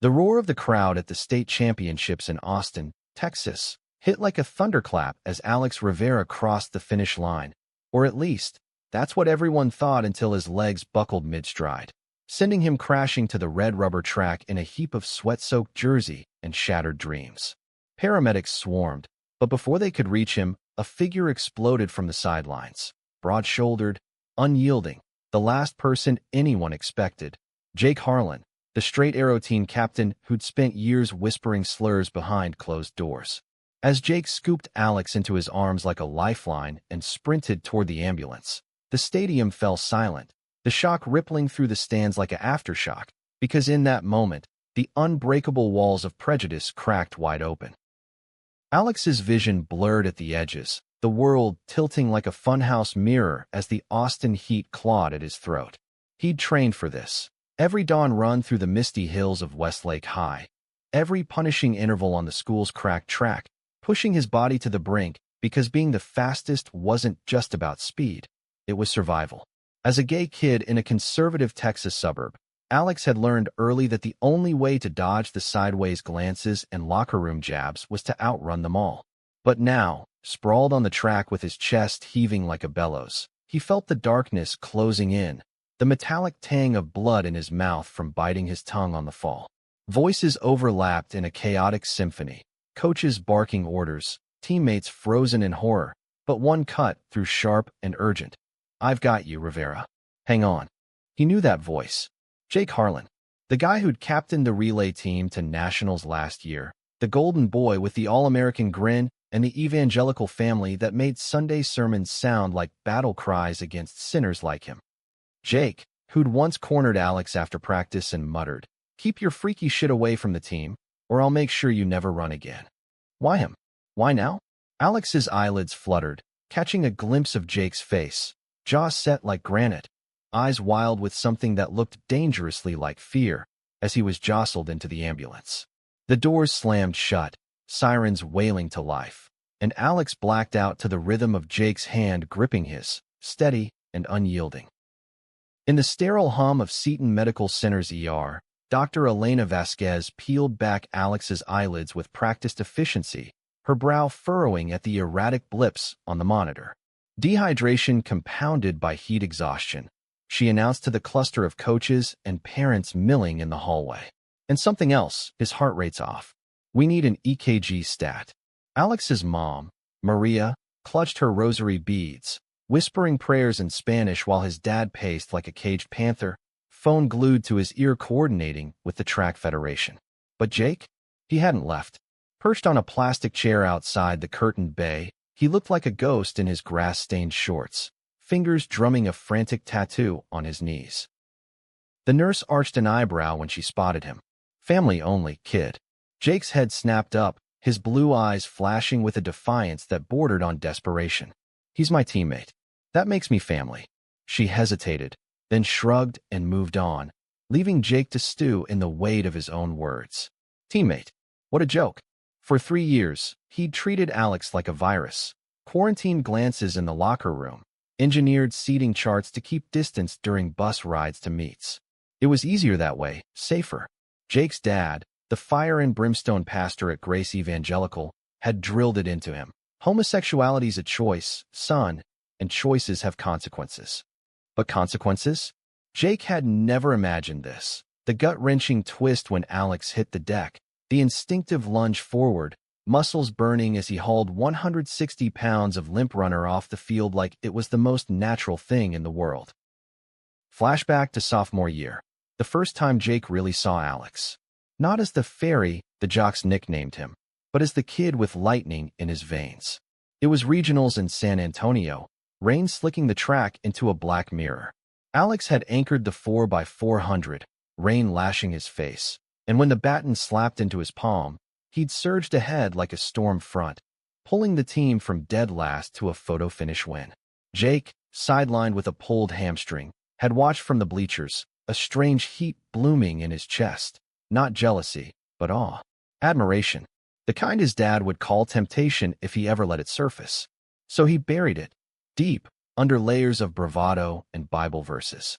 The roar of the crowd at the state championships in Austin, Texas, hit like a thunderclap as Alex Rivera crossed the finish line, or at least, that's what everyone thought until his legs buckled mid-stride, sending him crashing to the red rubber track in a heap of sweat-soaked jersey and shattered dreams. Paramedics swarmed, but before they could reach him, a figure exploded from the sidelines, broad-shouldered, unyielding, the last person anyone expected, Jake Harlan, the straight arrow team captain who'd spent years whispering slurs behind closed doors. As Jake scooped Alex into his arms like a lifeline and sprinted toward the ambulance, the stadium fell silent, the shock rippling through the stands like an aftershock, because in that moment, the unbreakable walls of prejudice cracked wide open. Alex's vision blurred at the edges, the world tilting like a funhouse mirror as the Austin heat clawed at his throat. He'd trained for this. Every dawn run through the misty hills of Westlake High. Every punishing interval on the school's cracked track, pushing his body to the brink because being the fastest wasn't just about speed. It was survival. As a gay kid in a conservative Texas suburb, Alex had learned early that the only way to dodge the sideways glances and locker room jabs was to outrun them all. But now, sprawled on the track with his chest heaving like a bellows, he felt the darkness closing in, the metallic tang of blood in his mouth from biting his tongue on the fall. Voices overlapped in a chaotic symphony, coaches barking orders, teammates frozen in horror, but one cut through sharp and urgent. "I've got you, Rivera. Hang on." He knew that voice. Jake Harlan, the guy who'd captained the relay team to nationals last year, the golden boy with the all-American grin and the evangelical family that made Sunday sermons sound like battle cries against sinners like him. Jake, who'd once cornered Alex after practice and muttered, "Keep your freaky shit away from the team, or I'll make sure you never run again." Why him? Why now? Alex's eyelids fluttered, catching a glimpse of Jake's face, jaw set like granite, eyes wild with something that looked dangerously like fear, as he was jostled into the ambulance. The doors slammed shut, sirens wailing to life, and Alex blacked out to the rhythm of Jake's hand gripping his, steady and unyielding. In the sterile hum of Seton Medical Center's ER, Dr. Elena Vasquez peeled back Alex's eyelids with practiced efficiency, her brow furrowing at the erratic blips on the monitor. Dehydration compounded by heat exhaustion, she announced to the cluster of coaches and parents milling in the hallway. And something else, his heart rate's off. We need an EKG stat. Alex's mom, Maria, clutched her rosary beads, whispering prayers in Spanish while his dad paced like a caged panther, phone glued to his ear coordinating with the track federation. But Jake? He hadn't left. Perched on a plastic chair outside the curtained bay, he looked like a ghost in his grass-stained shorts, fingers drumming a frantic tattoo on his knees. The nurse arched an eyebrow when she spotted him. "Family only, kid." Jake's head snapped up, his blue eyes flashing with a defiance that bordered on desperation. "He's my teammate. That makes me family." She hesitated, then shrugged and moved on, leaving Jake to stew in the weight of his own words. Teammate. What a joke. For 3 years, he'd treated Alex like a virus, quarantined glances in the locker room, engineered seating charts to keep distance during bus rides to meets. It was easier that way, safer. Jake's dad, the fire and brimstone pastor at Grace Evangelical, had drilled it into him. Homosexuality's a choice, son, and choices have consequences. But consequences? Jake had never imagined this. The gut-wrenching twist when Alex hit the deck, the instinctive lunge forward, muscles burning as he hauled 160 pounds of limp runner off the field like it was the most natural thing in the world. Flashback to sophomore year, the first time Jake really saw Alex. Not as the fairy the jocks nicknamed him, but as the kid with lightning in his veins. It was regionals in San Antonio, rain slicking the track into a black mirror. Alex had anchored the 4x400, rain lashing his face, and when the baton slapped into his palm, he'd surged ahead like a storm front, pulling the team from dead last to a photo finish win. Jake, sidelined with a pulled hamstring, had watched from the bleachers, a strange heat blooming in his chest. Not jealousy, but awe. Admiration. The kind his dad would call temptation if he ever let it surface. So he buried it, deep, under layers of bravado and Bible verses.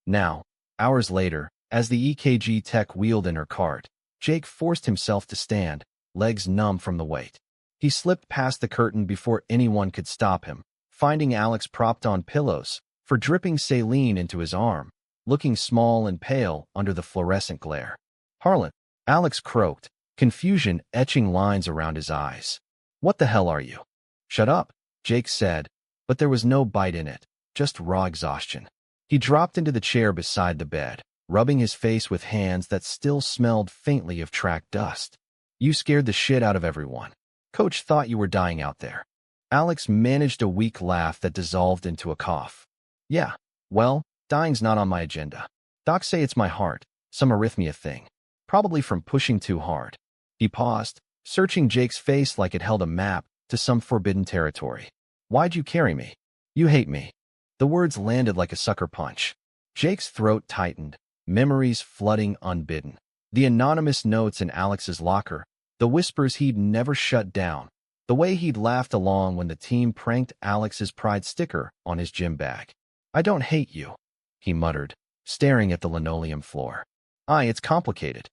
Now, hours later, As the EKG tech wheeled in her cart, Jake forced himself to stand, legs numb from the weight. He slipped past the curtain before anyone could stop him, finding Alex propped on pillows, for dripping saline into his arm, looking small and pale under the fluorescent glare. "Harlan," Alex croaked, confusion etching lines around his eyes. "What the hell are you?" "Shut up," Jake said, but there was no bite in it, just raw exhaustion. He dropped into the chair beside the bed, rubbing his face with hands that still smelled faintly of track dust. "You scared the shit out of everyone. Coach thought you were dying out there." Alex managed a weak laugh that dissolved into a cough. "Yeah, well, dying's not on my agenda. Docs say it's my heart, some arrhythmia thing. Probably from pushing too hard." He paused, searching Jake's face like it held a map to some forbidden territory. "Why'd you carry me? You hate me." The words landed like a sucker punch. Jake's throat tightened, memories flooding unbidden. The anonymous notes in Alex's locker, the whispers he'd never shut down, the way he'd laughed along when the team pranked Alex's pride sticker on his gym bag. "I don't hate you," he muttered, staring at the linoleum floor. It's complicated."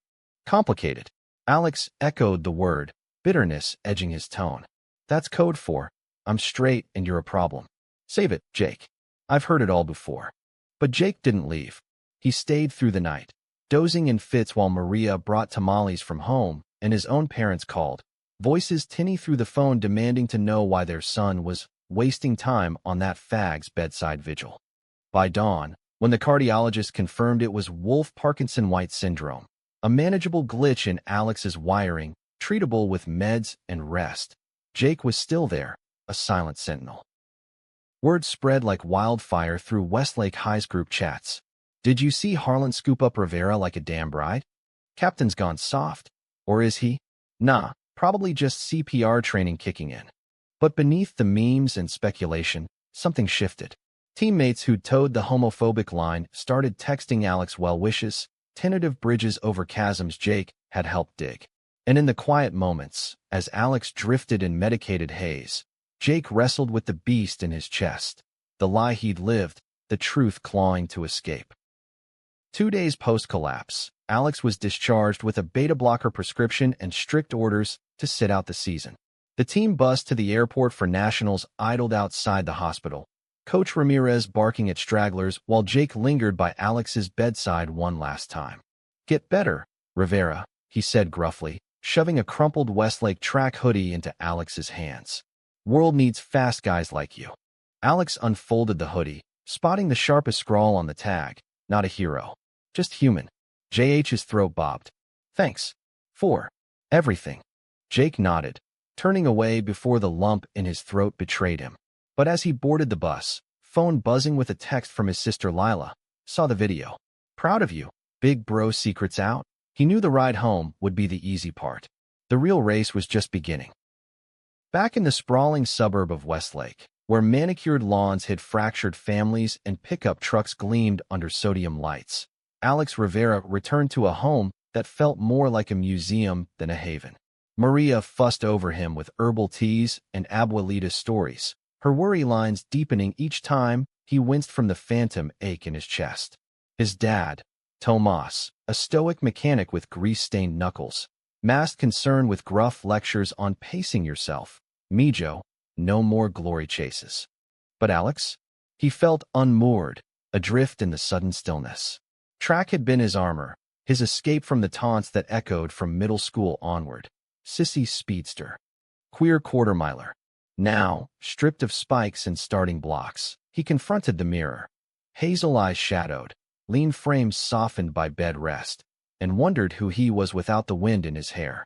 "Complicated." Alex echoed the word, bitterness edging his tone. "That's code for, I'm straight and you're a problem." "Save it, Jake. I've heard it all before." But Jake didn't leave. He stayed through the night, dozing in fits while Maria brought tamales from home and his own parents called, voices tinny through the phone demanding to know why their son was wasting time on that fag's bedside vigil. By dawn, when the cardiologist confirmed it was Wolff-Parkinson-White syndrome, a manageable glitch in Alex's wiring, treatable with meds and rest, Jake was still there, a silent sentinel. Word spread like wildfire through Westlake High's group chats. "Did you see Harlan scoop up Rivera like a damn bride? Captain's gone soft. Or is he? Nah, probably just CPR training kicking in." But beneath the memes and speculation, something shifted. Teammates who'd towed the homophobic line started texting Alex well wishes, tentative bridges over chasms Jake had helped dig. And in the quiet moments, as Alex drifted in medicated haze, Jake wrestled with the beast in his chest, the lie he'd lived, the truth clawing to escape. 2 days post-collapse, Alex was discharged with a beta-blocker prescription and strict orders to sit out the season. The team bus to the airport for nationals idled outside the hospital, Coach Ramirez barking at stragglers while Jake lingered by Alex's bedside one last time. "Get better, Rivera," he said gruffly, shoving a crumpled Westlake track hoodie into Alex's hands. "World needs fast guys like you." Alex unfolded the hoodie, spotting the sharpest scrawl on the tag. "Not a hero. Just human." JH's throat bobbed. "Thanks. For everything." Jake nodded, turning away before the lump in his throat betrayed him. But as he boarded the bus, phone buzzing with a text from his sister Lila, saw the video. "Proud of you. Big bro secrets out." He knew the ride home would be the easy part. The real race was just beginning. Back in the sprawling suburb of Westlake, where manicured lawns hid fractured families and pickup trucks gleamed under sodium lights, Alex Rivera returned to a home that felt more like a museum than a haven. Maria fussed over him with herbal teas and abuelita stories, her worry lines deepening each time he winced from the phantom ache in his chest. His dad, Tomas, a stoic mechanic with grease-stained knuckles, masked concern with gruff lectures on pacing yourself. Mijo, no more glory chases. But Alex? He felt unmoored, adrift in the sudden stillness. Track had been his armor, his escape from the taunts that echoed from middle school onward. Sissy speedster. Queer quarter-miler. Now, stripped of spikes and starting blocks, he confronted the mirror. Hazel eyes shadowed, lean frames softened by bed rest, and wondered who he was without the wind in his hair.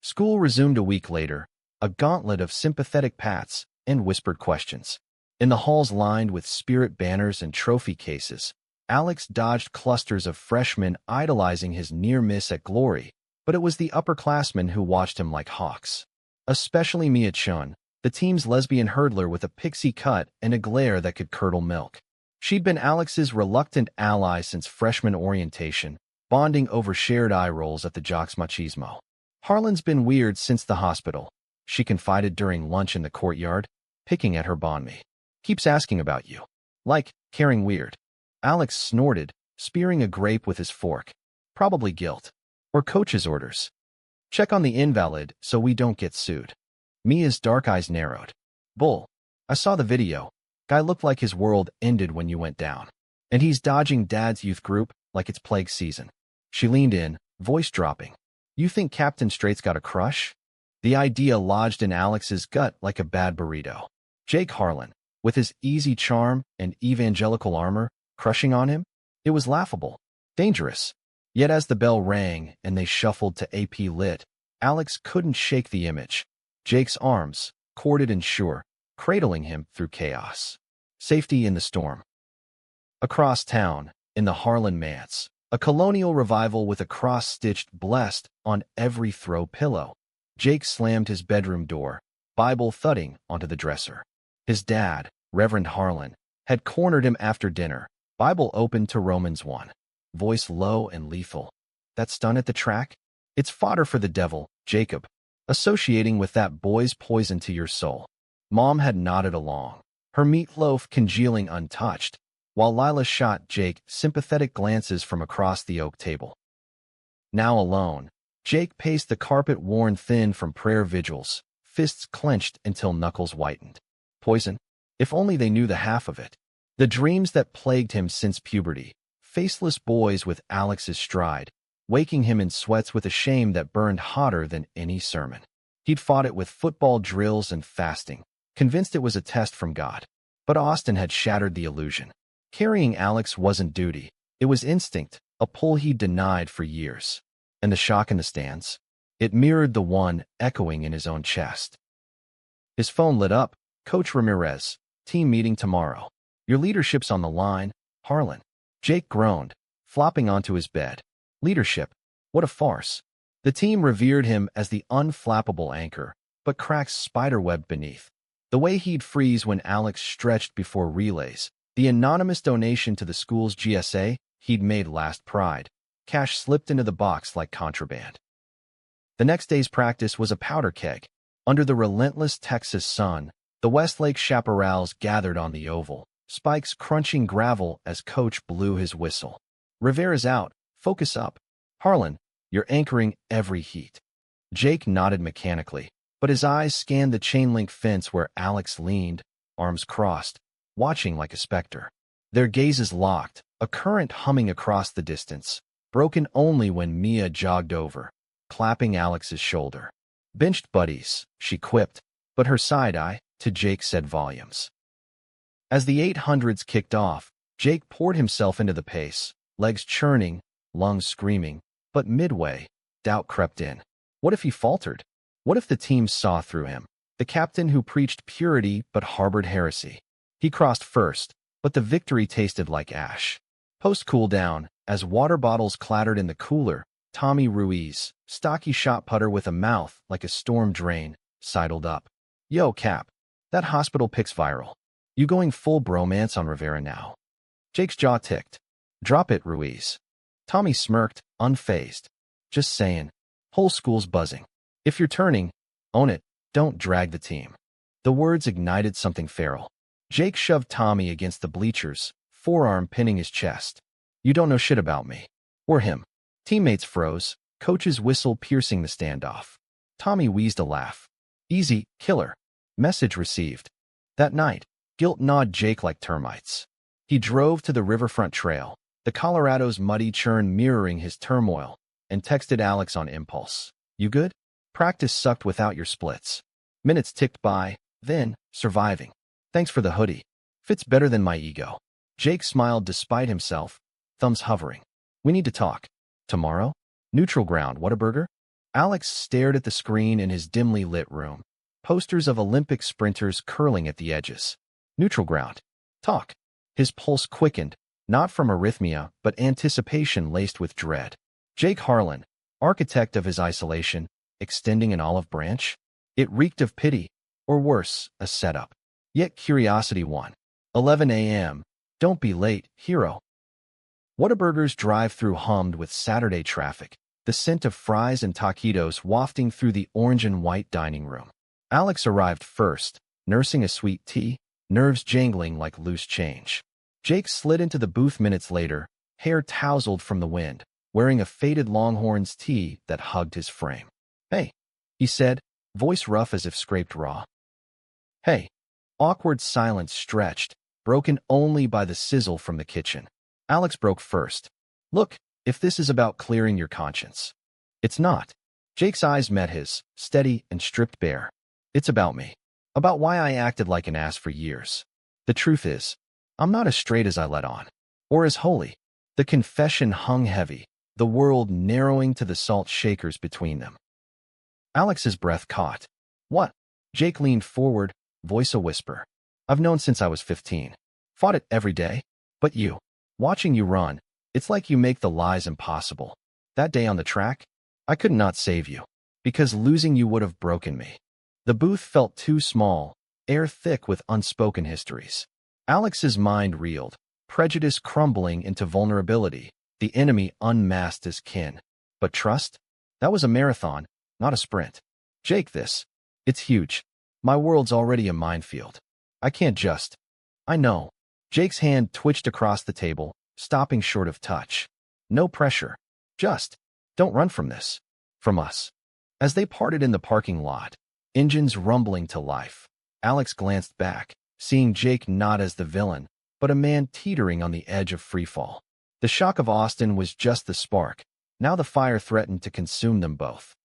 School resumed a week later, a gauntlet of sympathetic pats and whispered questions. In the halls lined with spirit banners and trophy cases, Alex dodged clusters of freshmen idolizing his near miss at glory, but it was the upperclassmen who watched him like hawks. Especially Mia Chun, the team's lesbian hurdler with a pixie cut and a glare that could curdle milk. She'd been Alex's reluctant ally since freshman orientation, bonding over shared eye rolls at the Jocks Machismo. "Harlan's been weird since the hospital," she confided during lunch in the courtyard, picking at her banh mi. "Keeps asking about you. Like, caring weird." Alex snorted, spearing a grape with his fork. Probably guilt. Or coach's orders. Check on the invalid so we don't get sued. Mia's dark eyes narrowed. Bull. I saw the video. Guy looked like his world ended when you went down. And he's dodging Dad's youth group like it's plague season. She leaned in, voice dropping. You think Captain Straight's got a crush? The idea lodged in Alex's gut like a bad burrito. Jake Harlan, with his easy charm and evangelical armor, crushing on him? It was laughable. Dangerous. Yet as the bell rang and they shuffled to AP Lit, Alex couldn't shake the image. Jake's arms, corded and sure, cradling him through chaos. Safety in the storm. Across town, in the Harlan Manse, a colonial revival with a cross-stitched blessed on every throw pillow. Jake slammed his bedroom door, Bible thudding onto the dresser. His dad, Reverend Harlan, had cornered him after dinner, Bible open to Romans 1. Voice low and lethal. That stun at the track? It's fodder for the devil, Jacob, associating with that boy's poison to your soul. Mom had nodded along, her meatloaf congealing untouched, while Lila shot Jake sympathetic glances from across the oak table. Now alone, Jake paced the carpet worn thin from prayer vigils, fists clenched until knuckles whitened. Poison? If only they knew the half of it. The dreams that plagued him since puberty. Faceless boys with Alex's stride, waking him in sweats with a shame that burned hotter than any sermon. He'd fought it with football drills and fasting, convinced it was a test from God. But Austin had shattered the illusion. Carrying Alex wasn't duty. It was instinct, a pull he'd denied for years. And the shock in the stands? It mirrored the one echoing in his own chest. His phone lit up. Coach Ramirez, team meeting tomorrow. Your leadership's on the line, Harlan. Jake groaned, flopping onto his bed. Leadership? What a farce. The team revered him as the unflappable anchor, but cracks spiderwebbed beneath. The way he'd freeze when Alex stretched before relays, the anonymous donation to the school's GSA he'd made last Pride. Cash slipped into the box like contraband. The next day's practice was a powder keg. Under the relentless Texas sun, the Westlake chaparrals gathered on the oval, spikes crunching gravel as Coach blew his whistle. Rivera's out. Focus up. Harlan, you're anchoring every heat. Jake nodded mechanically, but his eyes scanned the chain-link fence where Alex leaned, arms crossed, watching like a specter. Their gazes locked, a current humming across the distance, broken only when Mia jogged over, clapping Alex's shoulder. Benched buddies, she quipped, but her side-eye to Jake said volumes. As the 800s kicked off, Jake poured himself into the pace, legs churning, lungs screaming, but midway, doubt crept in. What if he faltered? What if the team saw through him? The captain who preached purity but harbored heresy. He crossed first, but the victory tasted like ash. Post-cool down, as water bottles clattered in the cooler, Tommy Ruiz, stocky shot putter with a mouth like a storm drain, sidled up. Yo, Cap, that hospital pic's viral. You going full bromance on Rivera now? Jake's jaw ticked. Drop it, Ruiz. Tommy smirked, unfazed. Just saying. Whole school's buzzing. If you're turning, own it. Don't drag the team. The words ignited something feral. Jake shoved Tommy against the bleachers, forearm pinning his chest. You don't know shit about me. Or him. Teammates froze, coach's whistle piercing the standoff. Tommy wheezed a laugh. Easy, killer. Message received. That night, guilt gnawed Jake like termites. He drove to the riverfront trail, the Colorado's muddy churn mirroring his turmoil, and texted Alex on impulse. You good? Practice sucked without your splits. Minutes ticked by, then, surviving. Thanks for the hoodie. Fits better than my ego. Jake smiled despite himself, thumbs hovering. We need to talk. Tomorrow? Neutral ground, Whataburger? Alex stared at the screen in his dimly lit room. Posters of Olympic sprinters curling at the edges. Neutral ground. Talk. His pulse quickened, not from arrhythmia, but anticipation laced with dread. Jake Harlan, architect of his isolation, extending an olive branch? It reeked of pity, or worse, a setup. Yet curiosity won. 11 a.m. Don't be late, hero. Whataburger's drive-thru hummed with Saturday traffic, the scent of fries and taquitos wafting through the orange and white dining room. Alex arrived first, nursing a sweet tea, nerves jangling like loose change. Jake slid into the booth minutes later, hair tousled from the wind, wearing a faded Longhorns tee that hugged his frame. "Hey," he said, voice rough as if scraped raw. "Hey." Awkward silence stretched, broken only by the sizzle from the kitchen. Alex broke first. "Look, if this is about clearing your conscience." "It's not." Jake's eyes met his, steady and stripped bare. "It's about me. About why I acted like an ass for years. The truth is, I'm not as straight as I let on. Or as holy." The confession hung heavy, the world narrowing to the salt shakers between them. Alex's breath caught. "What?" Jake leaned forward, voice a whisper. "I've known since I was 15. Fought it every day. But you. Watching you run, it's like you make the lies impossible. That day on the track, I could not save you. Because losing you would have broken me." The booth felt too small, air thick with unspoken histories. Alex's mind reeled, prejudice crumbling into vulnerability, the enemy unmasked as kin. But trust? That was a marathon, not a sprint. "Jake, it's huge. My world's already a minefield. I can't just." "I know." Jake's hand twitched across the table, stopping short of touch. "No pressure. Just don't run from this. From us." As they parted in the parking lot, engines rumbling to life, Alex glanced back, seeing Jake not as the villain, but a man teetering on the edge of freefall. The shock of Austin was just the spark. Now the fire threatened to consume them both.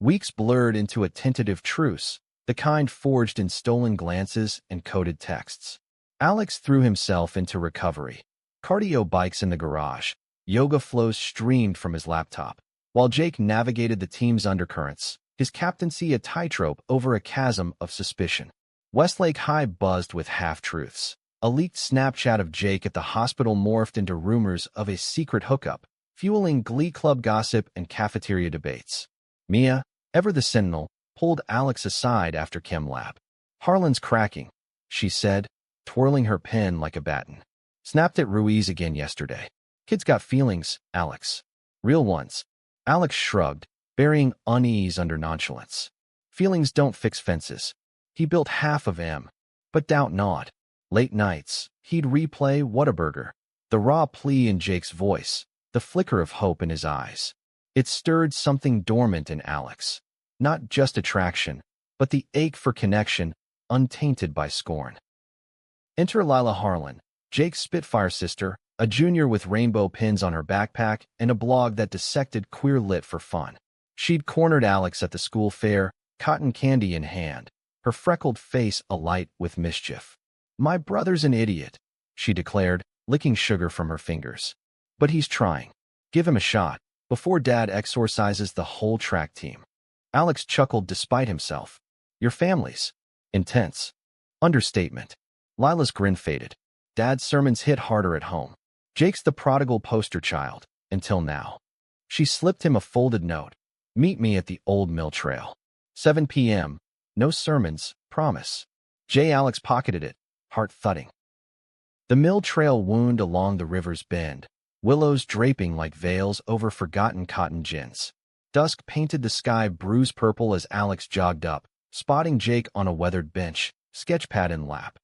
Weeks blurred into a tentative truce, the kind forged in stolen glances and coded texts. Alex threw himself into recovery. Cardio bikes in the garage, yoga flows streamed from his laptop, while Jake navigated the team's undercurrents, his captaincy a tightrope over a chasm of suspicion. Westlake High buzzed with half-truths. A leaked Snapchat of Jake at the hospital morphed into rumors of a secret hookup, fueling Glee Club gossip and cafeteria debates. Mia, ever the sentinel, pulled Alex aside after chem lab. "Harlan's cracking," she said, twirling her pen like a baton. "Snapped at Ruiz again yesterday. Kid's got feelings, Alex. Real ones." Alex shrugged, burying unease under nonchalance. "Feelings don't fix fences." He built half of M. But doubt not. Late nights, he'd replay Whataburger. The raw plea in Jake's voice, the flicker of hope in his eyes. It stirred something dormant in Alex. Not just attraction, but the ache for connection, untainted by scorn. Enter Lila Harlan, Jake's Spitfire sister, a junior with rainbow pins on her backpack and a blog that dissected queer lit for fun. She'd cornered Alex at the school fair, cotton candy in hand, her freckled face alight with mischief. "My brother's an idiot," she declared, licking sugar from her fingers. "But he's trying. Give him a shot, before Dad exorcises the whole track team." Alex chuckled despite himself. "Your family's intense." Understatement. Lila's grin faded. Dad's sermons hit harder at home. Jake's the prodigal poster child, until now. She slipped him a folded note. "Meet me at the Old Mill Trail. 7 p.m. No sermons, promise." Alex pocketed it, heart thudding. The mill trail wound along the river's bend, willows draping like veils over forgotten cotton gins. Dusk painted the sky bruise purple as Alex jogged up, spotting Jake on a weathered bench, sketchpad in lap.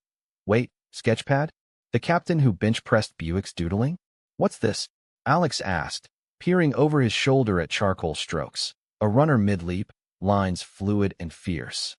"Wait, sketchpad? The captain who bench-pressed Buick's doodling? What's this?" Alex asked, peering over his shoulder at charcoal strokes. A runner mid-leap, lines fluid and fierce.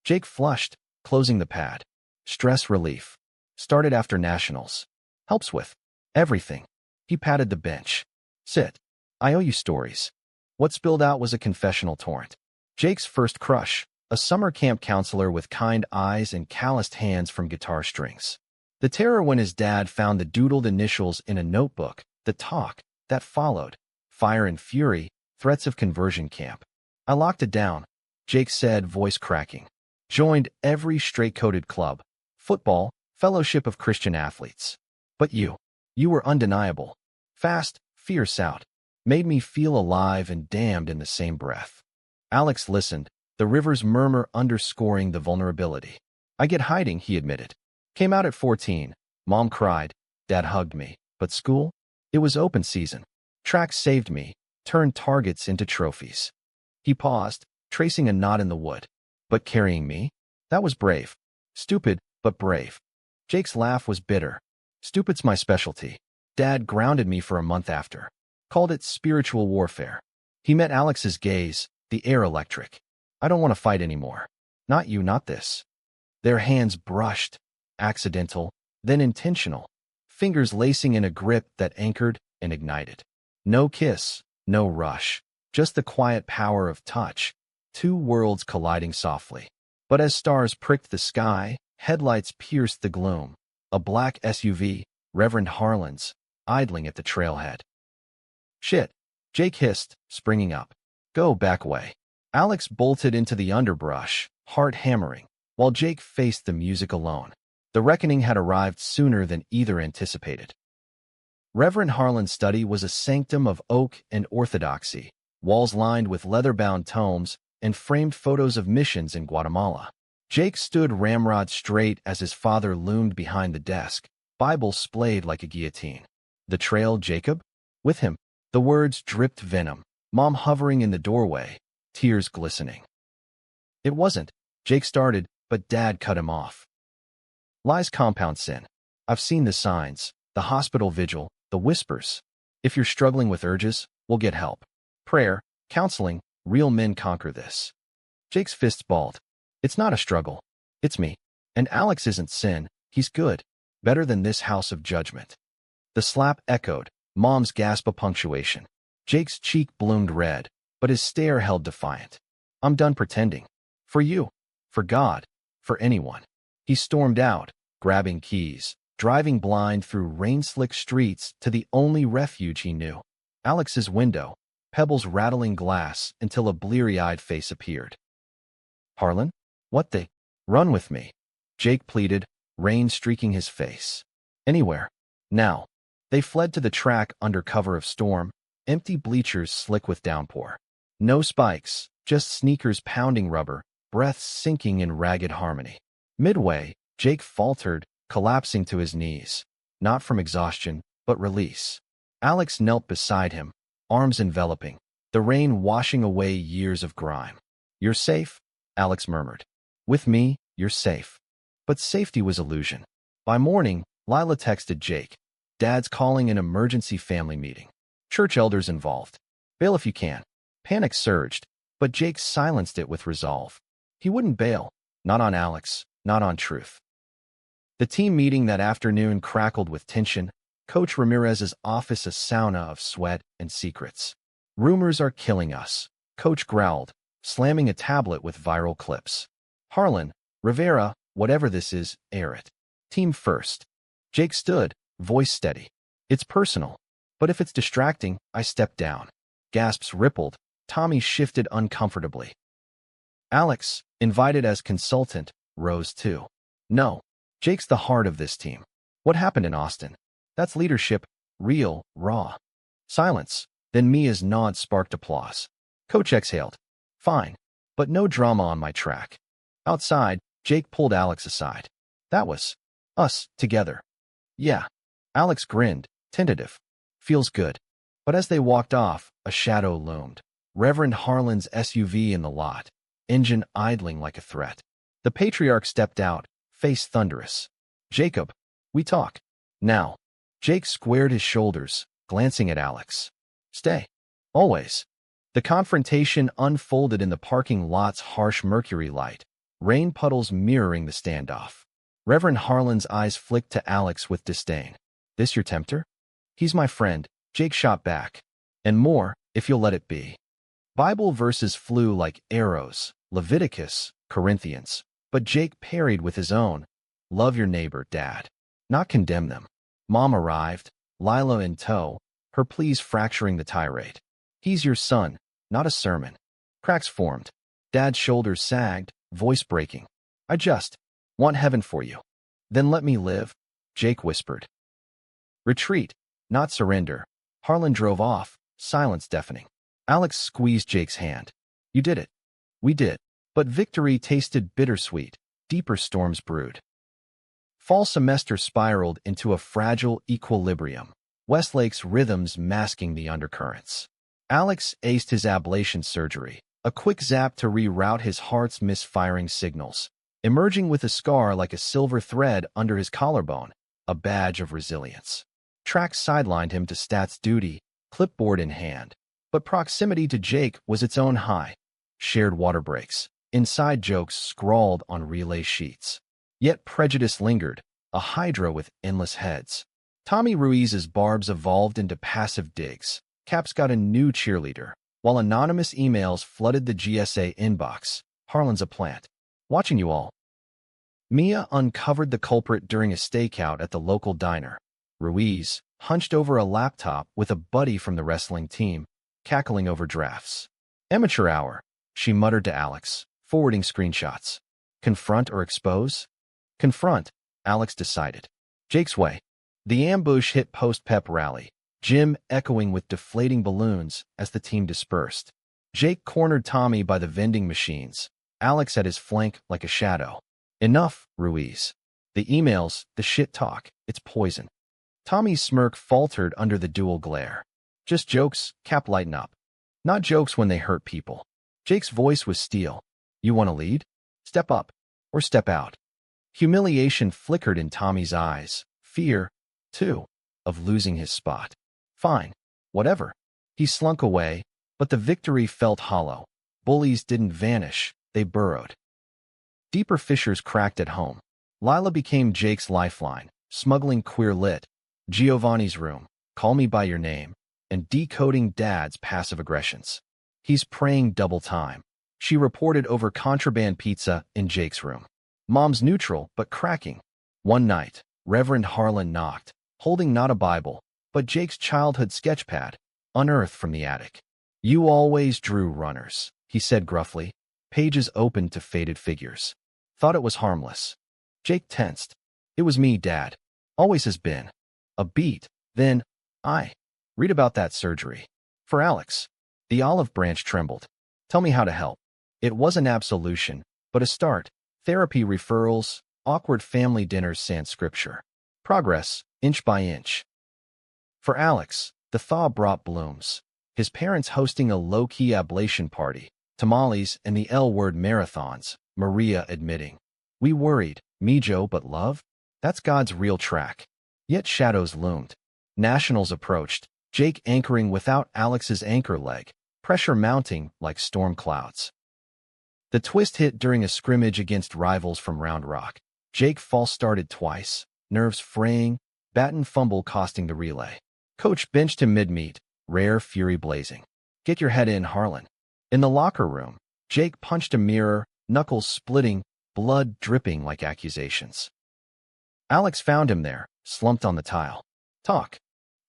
Jake flushed, closing the pad. "Stress relief. Started after nationals. Helps with everything." He patted the bench. "Sit. I owe you stories." What spilled out was a confessional torrent. Jake's first crush, a summer camp counselor with kind eyes and calloused hands from guitar strings. The terror when his dad found the doodled initials in a notebook, the talk that followed, fire and fury, threats of conversion camp. "I locked it down," Jake said, voice cracking. "Joined every straight-coated club. Football, Fellowship of Christian Athletes. But you were undeniable. Fast, fierce out. Made me feel alive and damned in the same breath." Alex listened, the river's murmur underscoring the vulnerability. "I get hiding," he admitted. "Came out at 14. Mom cried. Dad hugged me. But school? It was open season. Track saved me, turned targets into trophies." He paused, tracing a knot in the wood. "But carrying me? That was brave. Stupid, but brave." Jake's laugh was bitter. "Stupid's my specialty. Dad grounded me for a month after. Called it spiritual warfare. He met Alex's gaze, the air electric. I don't want to fight anymore. Not you, not this. Their hands brushed, accidental, then intentional, fingers lacing in a grip that anchored and ignited. No kiss, no rush, just the quiet power of touch, two worlds colliding softly. But as stars pricked the sky, headlights pierced the gloom. A black SUV, Reverend Harlan's, idling at the trailhead. Shit, Jake hissed, springing up. Go back away. Alex bolted into the underbrush, heart hammering, while Jake faced the music alone. The reckoning had arrived sooner than either anticipated. Reverend Harlan's study was a sanctum of oak and orthodoxy, walls lined with leather-bound tomes and framed photos of missions in Guatemala. Jake stood ramrod straight as his father loomed behind the desk, Bible splayed like a guillotine. The trail, Jacob? With him. The words dripped venom, Mom hovering in the doorway, tears glistening. It wasn't, Jake started, but Dad cut him off. Lies compound sin. I've seen the signs, the hospital vigil, the whispers. If you're struggling with urges, we'll get help. Prayer, counseling, real men conquer this. Jake's fists balled. It's not a struggle. It's me. And Alex isn't sin, he's good. Better than this house of judgment. The slap echoed, Mom's gasp of punctuation. Jake's cheek bloomed red, but his stare held defiant. I'm done pretending. For you. For God. For anyone. He stormed out, grabbing keys, driving blind through rain-slick streets to the only refuge he knew. Alex's window, pebbles rattling glass until a bleary-eyed face appeared. Harlan? What the? Run with me. Jake pleaded, rain streaking his face. Anywhere. Now. They fled to the track under cover of storm, empty bleachers slick with downpour. No spikes, just sneakers pounding rubber, breaths sinking in ragged harmony. Midway, Jake faltered, collapsing to his knees. Not from exhaustion, but release. Alex knelt beside him, arms enveloping, the rain washing away years of grime. You're safe, Alex murmured. With me, you're safe. But safety was illusion. By morning, Lila texted Jake. Dad's calling an emergency family meeting. Church elders involved. Bail if you can. Panic surged, but Jake silenced it with resolve. He wouldn't bail. Not on Alex, not on truth. The team meeting that afternoon crackled with tension, Coach Ramirez's office a sauna of sweat and secrets. Rumors are killing us, Coach growled, slamming a tablet with viral clips. Harlan, Rivera, whatever this is, air it. Team first. Jake stood, voice steady. It's personal. But if it's distracting, I step down. Gasps rippled. Tommy shifted uncomfortably. Alex, invited as consultant, rose too. No. Jake's the heart of this team. What happened in Austin? That's leadership, real, raw. Silence. Then Mia's nod sparked applause. Coach exhaled. Fine. But no drama on my track. Outside, Jake pulled Alex aside. That was us, together. Yeah. Alex grinned, tentative. Feels good. But as they walked off, a shadow loomed. Reverend Harlan's SUV in the lot, engine idling like a threat. The patriarch stepped out, face thunderous. Jacob, we talk. Now. Jake squared his shoulders, glancing at Alex. Stay. Always. The confrontation unfolded in the parking lot's harsh mercury light, rain puddles mirroring the standoff. Reverend Harlan's eyes flicked to Alex with disdain. This your tempter? He's my friend, Jake shot back. And more, if you'll let it be. Bible verses flew like arrows, Leviticus, Corinthians. But Jake parried with his own. Love your neighbor, Dad. Not condemn them. Mom arrived, Lila in tow, her pleas fracturing the tirade. He's your son, not a sermon. Cracks formed. Dad's shoulders sagged, voice breaking. I just want heaven for you. Then let me live, Jake whispered. Retreat, not surrender. Harlan drove off, silence deafening. Alex squeezed Jake's hand. You did it. We did. But victory tasted bittersweet, deeper storms brewed. Fall semester spiraled into a fragile equilibrium, Westlake's rhythms masking the undercurrents. Alex aced his ablation surgery, a quick zap to reroute his heart's misfiring signals, emerging with a scar like a silver thread under his collarbone, a badge of resilience. Track sidelined him to stats duty, clipboard in hand. But proximity to Jake was its own high. Shared water breaks, inside jokes scrawled on relay sheets. Yet prejudice lingered, a hydra with endless heads. Tommy Ruiz's barbs evolved into passive digs. Caps got a new cheerleader, while anonymous emails flooded the GSA inbox. Harlan's a plant. Watching you all. Mia uncovered the culprit during a stakeout at the local diner. Ruiz, hunched over a laptop with a buddy from the wrestling team, cackling over drafts. Amateur hour, she muttered to Alex, forwarding screenshots. Confront or expose? Confront, Alex decided. Jake's way. The ambush hit post-pep rally, Jim echoing with deflating balloons as the team dispersed. Jake cornered Tommy by the vending machines, Alex at his flank like a shadow. Enough, Ruiz. The emails, the shit talk, it's poison. Tommy's smirk faltered under the dual glare. Just jokes, Cap, lighten up. Not jokes when they hurt people. Jake's voice was steel. You want to lead? Step up. Or step out. Humiliation flickered in Tommy's eyes. Fear, too, of losing his spot. Fine. Whatever. He slunk away, but the victory felt hollow. Bullies didn't vanish, they burrowed. Deeper fissures cracked at home. Lila became Jake's lifeline, smuggling queer lit, Giovanni's room, call me by your name, and decoding Dad's passive aggressions. He's praying double time. She reported over contraband pizza in Jake's room. Mom's neutral, but cracking. One night, Reverend Harlan knocked, holding not a Bible, but Jake's childhood sketchpad, unearthed from the attic. You always drew runners, he said gruffly, pages opened to faded figures. Thought it was harmless. Jake tensed. It was me, Dad. Always has been. A beat. Then, I. Read about that surgery. For Alex. The olive branch trembled. Tell me how to help. It wasn't absolution, but a start. Therapy referrals, awkward family dinners sans scripture. Progress, inch by inch. For Alex, the thaw brought blooms. His parents hosting a low-key ablation party, tamales and the L-word marathons, Maria admitting. We worried, Mijo, but love? That's God's real track. Yet shadows loomed. Nationals approached, Jake anchoring without Alex's anchor leg, pressure mounting like storm clouds. The twist hit during a scrimmage against rivals from Round Rock. Jake false-started twice, nerves fraying, baton fumble costing the relay. Coach benched him mid-meet, rare fury blazing. Get your head in, Harlan. In the locker room, Jake punched a mirror, knuckles splitting, blood dripping like accusations. Alex found him there, slumped on the tile. Talk.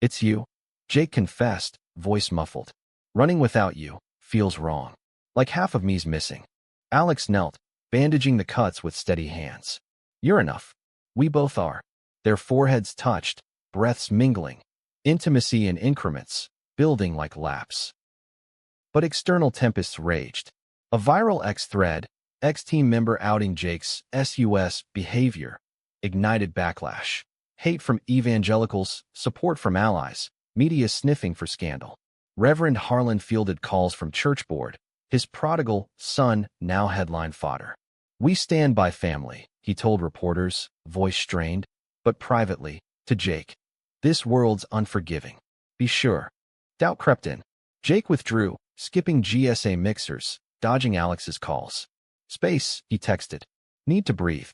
It's you. Jake confessed, voice muffled. Running without you feels wrong. Like half of me's missing. Alex knelt, bandaging the cuts with steady hands. You're enough. We both are. Their foreheads touched, breaths mingling. Intimacy in increments, building like laps. But external tempests raged. A viral X-thread, ex-team member outing Jake's SUS behavior, ignited backlash. Hate from evangelicals, support from allies, media sniffing for scandal. Reverend Harlan fielded calls from church board, his prodigal son now headline fodder. We stand by family, he told reporters, voice strained, but privately, to Jake. This world's unforgiving. Be sure. Doubt crept in. Jake withdrew, skipping GSA mixers, dodging Alex's calls. Space, he texted. Need to breathe.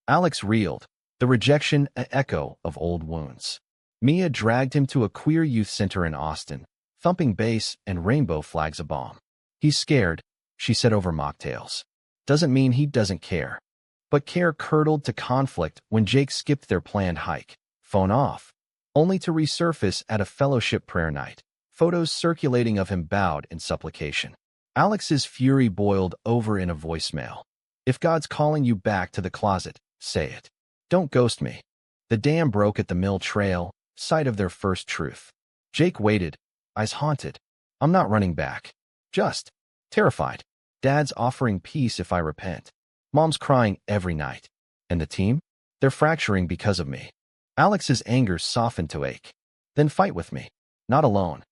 Alex reeled, the rejection an echo of old wounds. Mia dragged him to a queer youth center in Austin, thumping bass and rainbow flags abomb. He's scared, she said over mocktails. Doesn't mean he doesn't care. But care curdled to conflict when Jake skipped their planned hike. Phone off. Only to resurface at a fellowship prayer night. Photos circulating of him bowed in supplication. Alex's fury boiled over in a voicemail. If God's calling you back to the closet, say it. Don't ghost me. The dam broke at the mill trail, site of their first truth. Jake waited, eyes haunted. I'm not running back. Just terrified. Dad's offering peace if I repent. Mom's crying every night. And the team? They're fracturing because of me. Alex's anger softened to ache. Then fight with me. Not alone.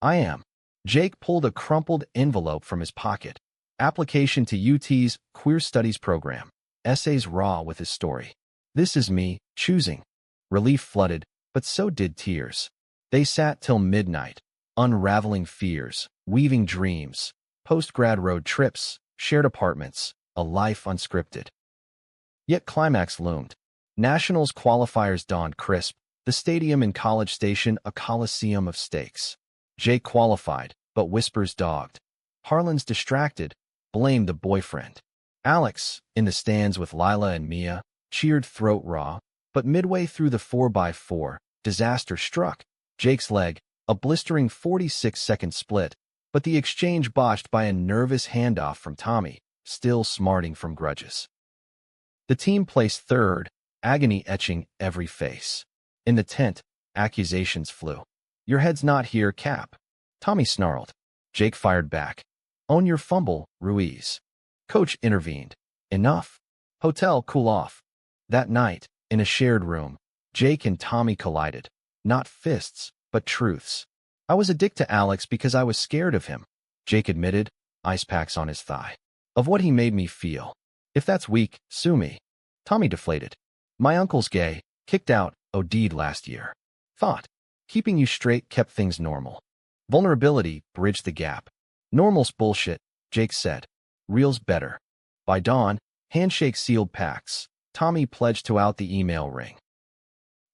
I am. Jake pulled a crumpled envelope from his pocket. Application to UT's Queer Studies program. Essays raw with his story. This is me, choosing. Relief flooded, but so did tears. They sat till midnight, unraveling fears, weaving dreams, post-grad road trips, shared apartments, a life unscripted. Yet climax loomed. Nationals qualifiers dawned crisp, the stadium in College Station a coliseum of stakes. Jake qualified, but whispers dogged. Harlan's distracted, blamed the boyfriend. Alex, in the stands with Lila and Mia, cheered throat raw, but midway through the 4x4, disaster struck. Jake's leg, a blistering 46-second split, but the exchange botched by a nervous handoff from Tommy, still smarting from grudges. The team placed third, agony etching every face. In the tent, accusations flew. "Your head's not here, Cap." Tommy snarled. Jake fired back. "Own your fumble, Ruiz." Coach intervened. "Enough. Hotel, cool off." That night, in a shared room, Jake and Tommy collided. Not fists, but truths. "I was a dick to Alex because I was scared of him," Jake admitted, ice packs on his thigh. "Of what he made me feel. If that's weak, sue me." Tommy deflated. "My uncle's gay, kicked out, OD'd last year. Thought keeping you straight kept things normal. Vulnerability bridged the gap." "Normal's bullshit," Jake said. "Real's better." By dawn, handshakes sealed pacts. Tommy pledged to out the email ring.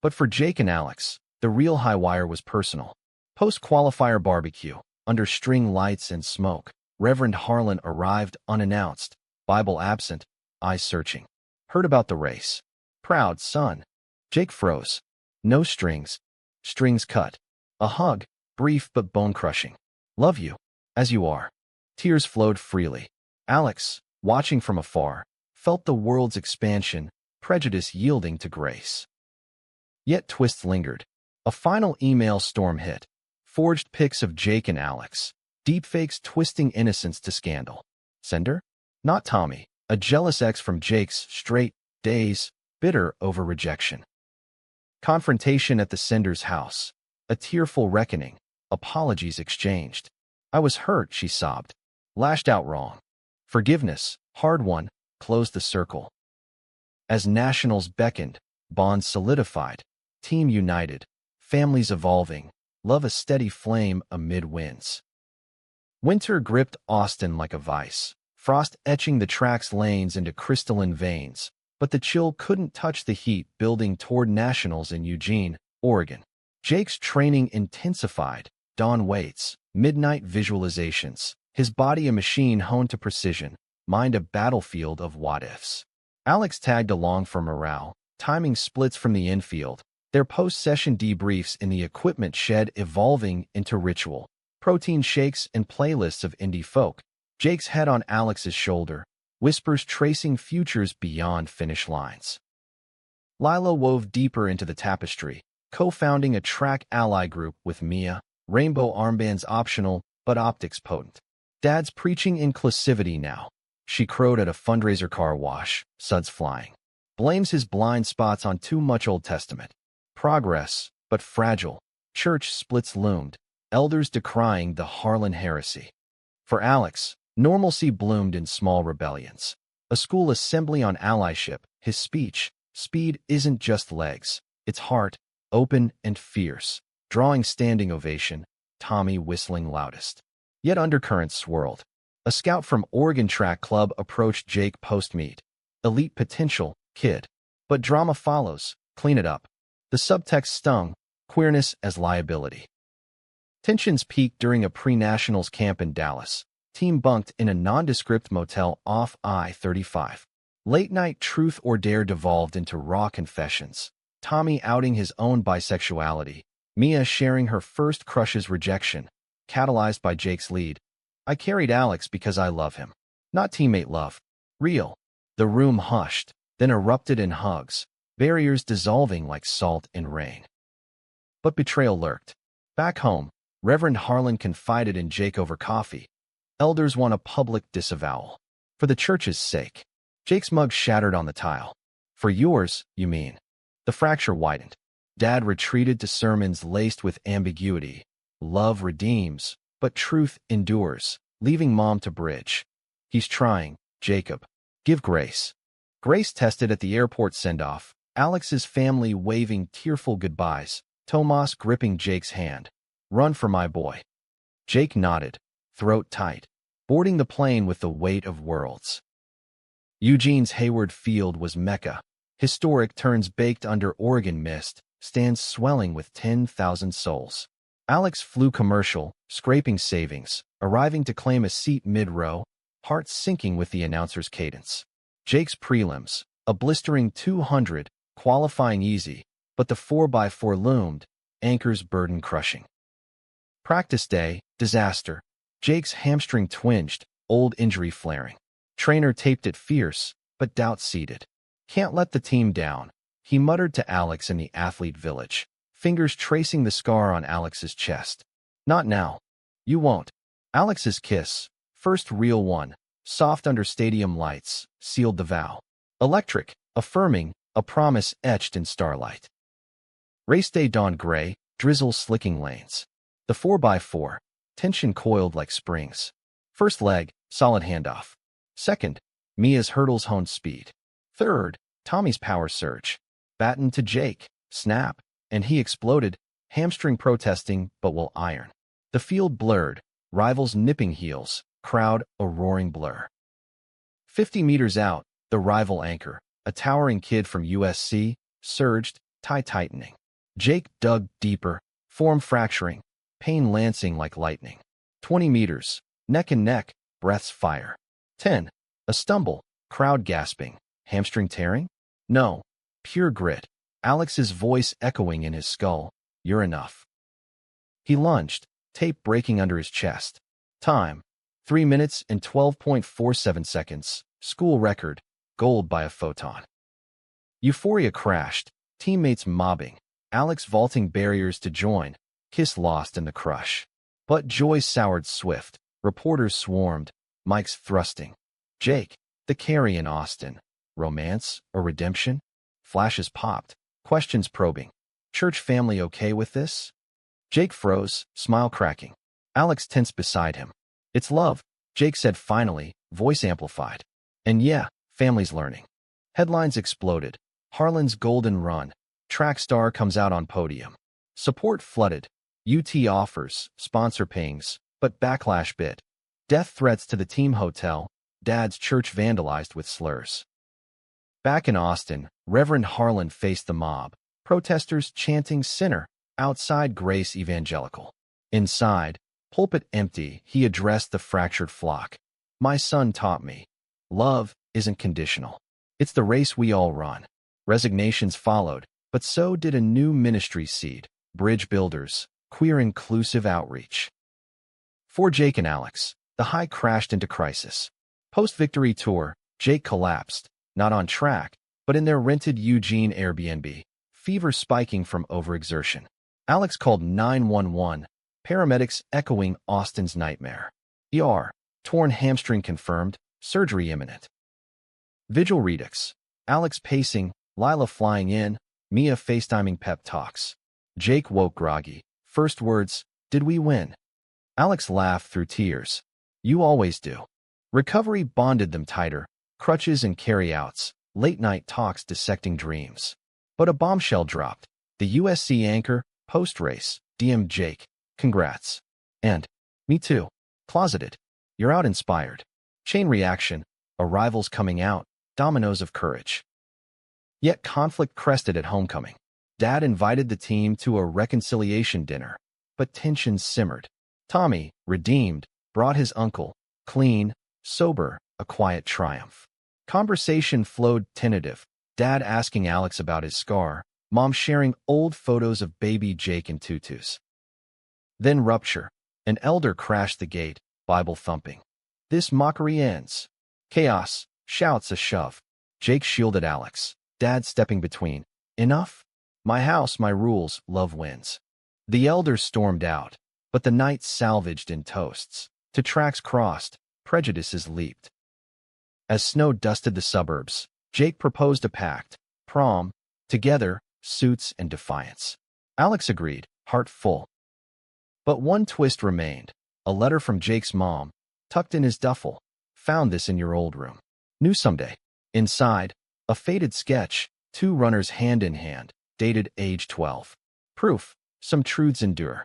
But for Jake and Alex, the real high wire was personal. Post-qualifier barbecue, under string lights and smoke, Reverend Harlan arrived unannounced, Bible absent, eyes searching. "Heard about the race. Proud, son." Jake froze. No strings. Strings cut. A hug, brief but bone-crushing. "Love you, as you are." Tears flowed freely. Alex, watching from afar, felt the world's expansion, prejudice yielding to grace. Yet twists lingered. A final email storm hit. Forged pics of Jake and Alex. Deepfakes twisting innocence to scandal. Sender? Not Tommy, a jealous ex from Jake's straight days, bitter over rejection. Confrontation at the sender's house. A tearful reckoning. Apologies exchanged. "I was hurt," she sobbed. "Lashed out wrong. Forgiveness, hard won, closed the circle." As nationals beckoned, bonds solidified, team united, families evolving, love a steady flame amid winds. Winter gripped Austin like a vice, frost etching the track's lanes into crystalline veins, but the chill couldn't touch the heat building toward nationals in Eugene, Oregon. Jake's training intensified, dawn waits, midnight visualizations, his body a machine honed to precision, mind a battlefield of what-ifs. Alex tagged along for morale, timing splits from the infield, their post-session debriefs in the equipment shed evolving into ritual, protein shakes and playlists of indie folk. Jake's head on Alex's shoulder, whispers tracing futures beyond finish lines. Lila wove deeper into the tapestry, co-founding a track ally group with Mia, rainbow armbands optional, but optics potent. Dad's preaching inclusivity now. She crowed at a fundraiser car wash, suds flying. Blames his blind spots on too much Old Testament. Progress, but fragile. Church splits loomed, elders decrying the Harlan heresy. For Alex, normalcy bloomed in small rebellions. A school assembly on allyship, his speech, speed isn't just legs, it's heart, open and fierce, drawing standing ovation, Tommy whistling loudest. Yet undercurrents swirled. A scout from Oregon Track Club approached Jake post-meet. Elite potential, kid. But drama follows, clean it up. The subtext stung, queerness as liability. Tensions peaked during a pre-nationals camp in Dallas. Team bunked in a nondescript motel off I-35. Late-night truth or dare devolved into raw confessions. Tommy outing his own bisexuality. Mia sharing her first crush's rejection, catalyzed by Jake's lead. "I carried Alex because I love him. Not teammate love. Real." The room hushed, then erupted in hugs, barriers dissolving like salt in rain. But betrayal lurked. Back home, Reverend Harlan confided in Jake over coffee. Elders want a public disavowal. For the church's sake. Jake's mug shattered on the tile. "For yours, you mean." The fracture widened. Dad retreated to sermons laced with ambiguity. Love redeems, but truth endures, leaving Mom to bridge. "He's trying, Jacob. Give grace." Grace tested at the airport send-off. Alex's family waving tearful goodbyes, Tomas gripping Jake's hand. "Run for my boy." Jake nodded, throat tight, boarding the plane with the weight of worlds. Eugene's Hayward Field was Mecca. Historic turns baked under Oregon mist, stands swelling with 10,000 souls. Alex flew commercial, scraping savings, arriving to claim a seat mid-row, heart sinking with the announcer's cadence. Jake's prelims, a blistering 200, qualifying easy, but the 4x4 loomed, anchors burden-crushing. Practice day, disaster. Jake's hamstring twinged, old injury flaring. Trainer taped it fierce, but doubt seeded. "Can't let the team down," he muttered to Alex in the athlete village, fingers tracing the scar on Alex's chest. "Not now. You won't." Alex's kiss, first real one, soft under stadium lights, sealed the vow. Electric, affirming, a promise etched in starlight. Race day dawned gray, drizzle slicking lanes. The 4x4, tension coiled like springs. First leg, solid handoff. Second, Mia's hurdles honed speed. Third, Tommy's power surge. Baton to Jake, snap, and he exploded, hamstring protesting but will iron. The field blurred, rivals nipping heels, crowd a roaring blur. 50 meters out, the rival anchor, a towering kid from USC, surged, tie tightening. Jake dug deeper, form fracturing, pain lancing like lightning. 20 meters, neck and neck, breaths fire. 10, a stumble, crowd gasping, hamstring tearing? No, pure grit. Alex's voice echoing in his skull, "You're enough." He lunged, tape breaking under his chest. Time, 3 minutes and 12.47 seconds, school record, gold by a photon. Euphoria crashed, teammates mobbing, Alex vaulting barriers to join, kiss lost in the crush. But joy soured swift, reporters swarmed, mics thrusting. Jake, the carry in Austin. Romance or redemption? Flashes popped, questions probing. Church family okay with this? Jake froze, smile cracking. Alex tensed beside him. "It's love," Jake said finally, voice amplified. "And yeah, family's learning." Headlines exploded. Harlan's golden run. Track star comes out on podium. Support flooded. UT offers, sponsor pings, but backlash bit. Death threats to the team hotel. Dad's church vandalized with slurs. Back in Austin, Reverend Harlan faced the mob. Protesters chanting "Sinner," outside Grace Evangelical. Inside, pulpit empty, he addressed the fractured flock. "My son taught me. Love isn't conditional. It's the race we all run." Resignations followed, but so did a new ministry seed, Bridge Builders, queer inclusive outreach. For Jake and Alex, the high crashed into crisis. Post-victory tour, Jake collapsed, not on track, but in their rented Eugene Airbnb, fever spiking from overexertion. Alex called 911, paramedics echoing Austin's nightmare. ER, torn hamstring confirmed, surgery imminent. Vigil redux, Alex pacing, Lila flying in, Mia FaceTiming pep talks. Jake woke groggy. First words, "Did we win?" Alex laughed through tears. "You always do." Recovery bonded them tighter, crutches and carryouts, late-night talks dissecting dreams. But a bombshell dropped. The USC anchor, post-race, DM'd Jake. "Congrats." And, "Me too." Closeted. "You're out inspired." Chain reaction, arrivals coming out, dominoes of courage. Yet conflict crested at homecoming. Dad invited the team to a reconciliation dinner, but tensions simmered. Tommy, redeemed, brought his uncle, clean, sober, a quiet triumph. Conversation flowed tentative, Dad asking Alex about his scar, Mom sharing old photos of baby Jake in tutus. Then rupture. An elder crashed the gate, Bible thumping. "This mockery ends." Chaos, shouts a shove. Jake shielded Alex, Dad stepping between. "Enough? My house, my rules, love wins." The elder stormed out, but the night salvaged in toasts. To tracks crossed, prejudices leaped. As snow dusted the suburbs, Jake proposed a pact, prom, together, suits and defiance. Alex agreed, heart full. But one twist remained, a letter from Jake's mom, tucked in his duffel. "Found this in your old room. Knew someday." Inside, a faded sketch, Two runners hand in hand, dated age 12. Proof: some truths endure.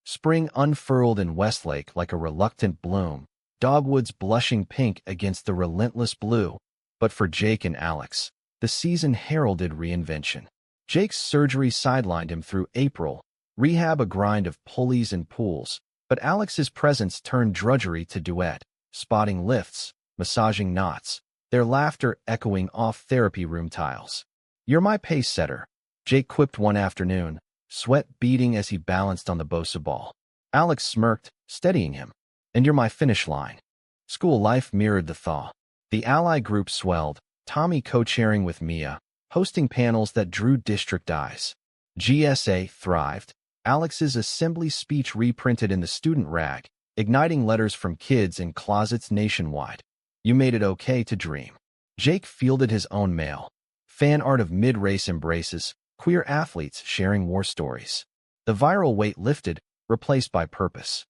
Spring unfurled in Westlake like a reluctant bloom, dogwoods blushing pink against the relentless blue. But for Jake and Alex, the season heralded reinvention. Jake's surgery sidelined him through April, rehab a grind of pulleys and pools, but Alex's presence turned drudgery to duet, spotting lifts, massaging knots, their laughter echoing off therapy room tiles. "You're my pace setter," Jake quipped one afternoon, sweat beading as he balanced on the Bosa ball. Alex smirked, steadying him. "And you're my finish line." School life mirrored the thaw. The ally group swelled, Tommy co-chairing with Mia, hosting panels that drew district eyes. GSA thrived, Alex's assembly speech reprinted in the student rag, igniting letters from kids in closets nationwide. "You made it okay to dream." Jake fielded his own mail. Fan art of mid-race embraces, queer athletes sharing war stories. The viral weight lifted, replaced by purpose.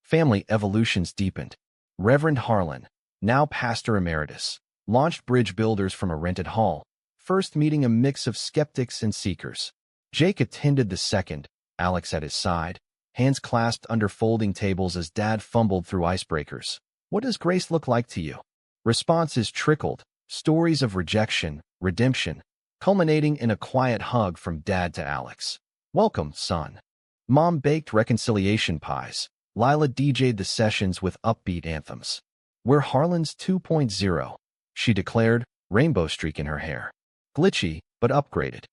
Family evolutions deepened. Reverend Harlan, now pastor emeritus, launched bridge builders from a rented hall, first meeting a mix of skeptics and seekers. Jake attended the second, Alex at his side, hands clasped under folding tables as Dad fumbled through icebreakers. "What does grace look like to you?" Responses trickled, stories of rejection, redemption, culminating in a quiet hug from Dad to Alex. "Welcome, son." Mom baked reconciliation pies. Lila DJ'd the sessions with upbeat anthems. "We're Harlan's 2.0, she declared, rainbow streak in her hair. Glitchy, but upgraded.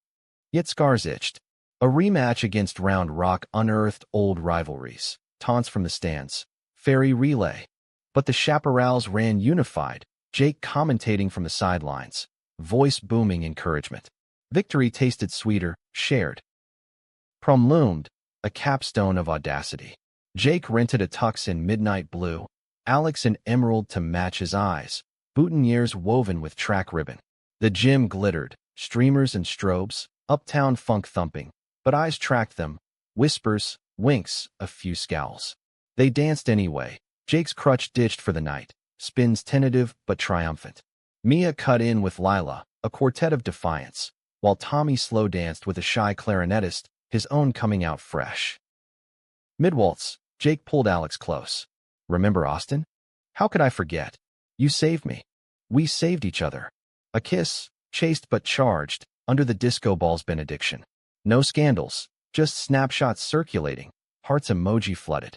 Yet scars itched. A rematch against Round Rock unearthed old rivalries. Taunts from the stands. Fairy relay. But the chaparrals ran unified, Jake commentating from the sidelines, voice booming encouragement. Victory tasted sweeter, shared. Prom loomed, a capstone of audacity. Jake rented a tux in midnight blue, Alex an emerald to match his eyes, boutonnieres woven with track ribbon. The gym glittered, streamers and strobes, uptown funk thumping, but eyes tracked them, whispers, winks, a few scowls. They danced anyway, Jake's crutch ditched for the night, spins tentative but triumphant. Mia cut in with Lila, a quartet of defiance, while Tommy slow danced with a shy clarinetist, his own coming out fresh. Mid-waltz, Jake pulled Alex close. "Remember Austin? How could I forget? You saved me. We saved each other." A kiss, chaste but charged, under the disco ball's benediction. No scandals, just snapshots circulating, hearts emoji flooded.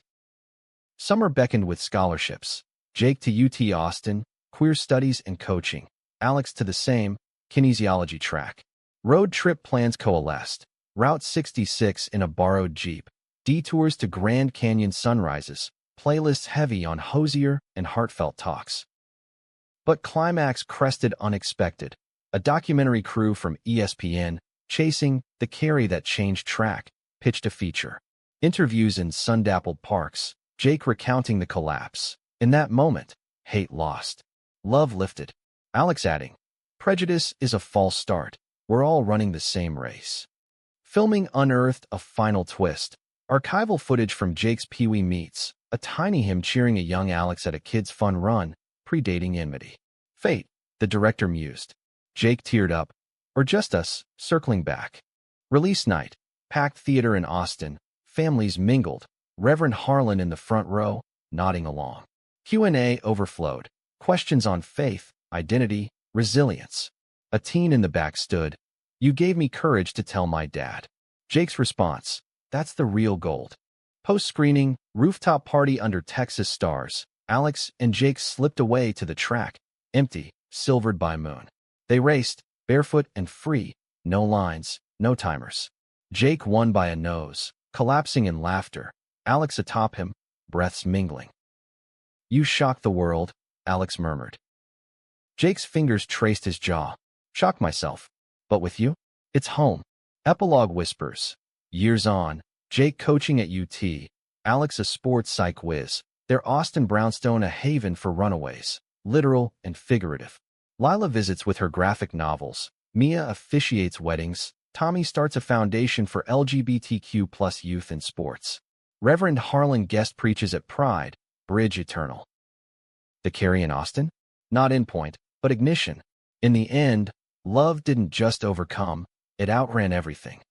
Summer beckoned with scholarships. Jake to UT Austin, queer studies and coaching. Alex to the same, kinesiology track. Road trip plans coalesced. Route 66 in a borrowed Jeep. Detours to Grand Canyon sunrises. Playlists heavy on Hosier and heartfelt talks. But climax crested unexpected. A documentary crew from ESPN, chasing the carry that changed track, pitched a feature. Interviews in sun-dappled parks, Jake recounting the collapse. In that moment, hate lost. Love lifted. Alex adding, "Prejudice is a false start. We're all running the same race." Filming unearthed a final twist. Archival footage from Jake's Pee-wee Meets, a tiny him cheering a young Alex at a kid's fun run, predating enmity. Fate, the director mused. Jake teared up. Or just us, circling back. Release night. Packed theater in Austin. Families mingled. Reverend Harlan in the front row, nodding along. Q&A overflowed. Questions on faith, identity, resilience. A teen in the back stood. "You gave me courage to tell my dad." Jake's response, "That's the real gold." Post-screening, rooftop party under Texas stars. Alex and Jake slipped away to the track, empty, silvered by moon. They raced, barefoot and free, no lines, no timers. Jake won by a nose, collapsing in laughter. Alex atop him, breaths mingling. "You shocked the world," Alex murmured. Jake's fingers traced his jaw. "Shocked myself. But with you, it's home." Epilogue whispers. Years on, Jake coaching at UT, Alex a sports psych whiz, their Austin brownstone a haven for runaways, literal and figurative. Lila visits with her graphic novels, Mia officiates weddings, Tommy starts a foundation for LGBTQ plus youth in sports. Reverend Harlan guest preaches at Pride, Bridge Eternal. The carry in Austin? Not endpoint, but ignition. In the end, Love didn't just overcome, it outran everything.